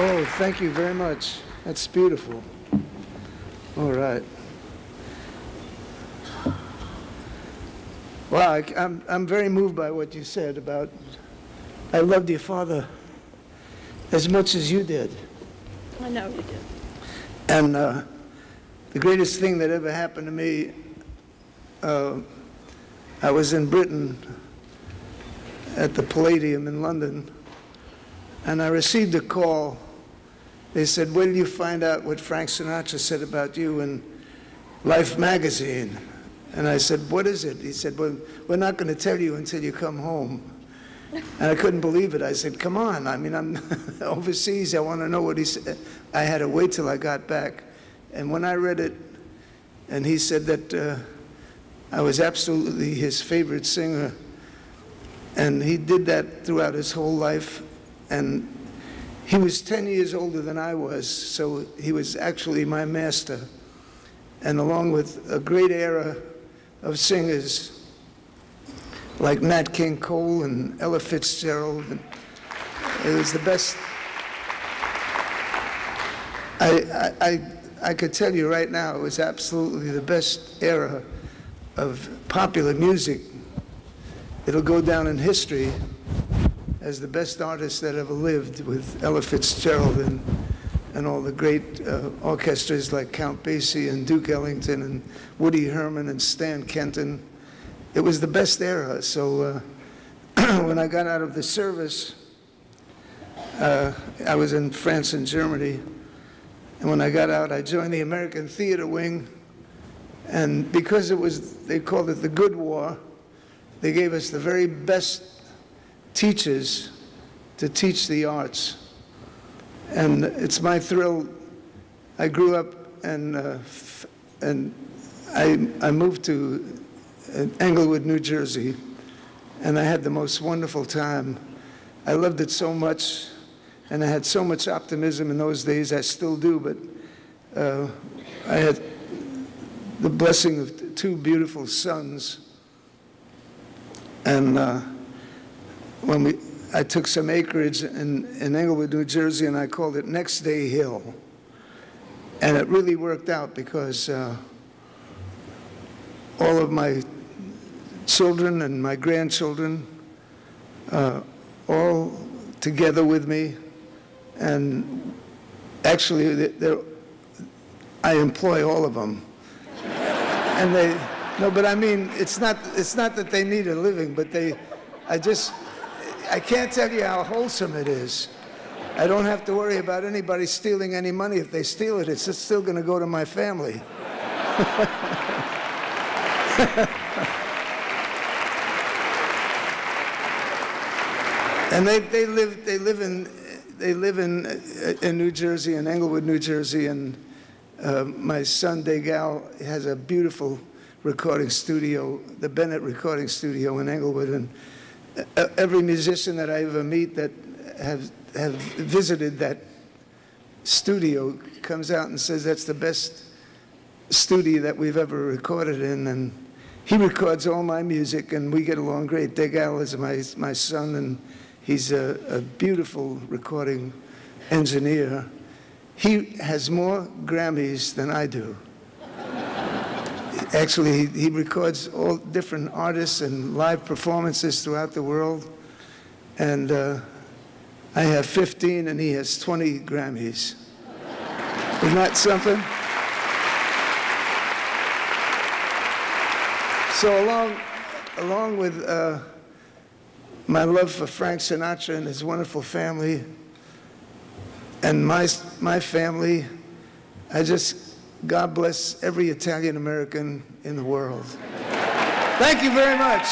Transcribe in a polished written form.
Oh, thank you very much. That's beautiful. All right. Wow, I'm very moved by what you said about, I loved your father as much as you did. I know you did. And the greatest thing that ever happened to me, I was in Britain at the Palladium in London, and I received a call. They said, "Where did you find out what Frank Sinatra said about you in Life magazine?" And I said, "What is it?" He said, "Well, we're not going to tell you until you come home." And I couldn't believe it. I said, "Come on, I mean, I'm overseas. I want to know what he said." I had to wait till I got back. And when I read it, and he said that I was absolutely his favorite singer, and he did that throughout his whole life. And he was 10 years older than I was, so he was actually my master. And along with a great era of singers like Nat King Cole and Ella Fitzgerald, and it was the best. I could tell you right now, it was absolutely the best era of popular music. It'll go down in history as the best artist that ever lived, with Ella Fitzgerald and all the great orchestras like Count Basie and Duke Ellington and Woody Herman and Stan Kenton. It was the best era. So when I got out of the service, I was in France and Germany. And when I got out, I joined the American Theater Wing. And because it was, they called it the Good War, they gave us the very best teachers to teach the arts. And it's my thrill. I grew up and I moved to Englewood, New Jersey, and I had the most wonderful time. I loved it so much, and I had so much optimism in those days. I still do, but I had the blessing of two beautiful sons. And I took some acreage in Englewood, New Jersey, and I called it Next Day Hill. And it really worked out because all of my children and my grandchildren all together with me, and actually I employ all of them. And no, but I mean, it's not that they need a living, but I can't tell you how wholesome it is. I don't have to worry about anybody stealing any money. If they steal it, it's just still going to go to my family. And they live in New Jersey, in Englewood, New Jersey, and my son Degal has a beautiful recording studio, the Bennett recording studio in Englewood, and every musician that I ever meet that have visited that studio comes out and says that's the best studio that we've ever recorded in. And he records all my music, and we get along great. Degal is my son, and he's a beautiful recording engineer. He has more Grammys than I do. Actually, he records all different artists and live performances throughout the world. And I have 15, and he has 20 Grammys. Isn't that something? So along with my love for Frank Sinatra and his wonderful family, and my family, God bless every Italian American in the world. Thank you very much.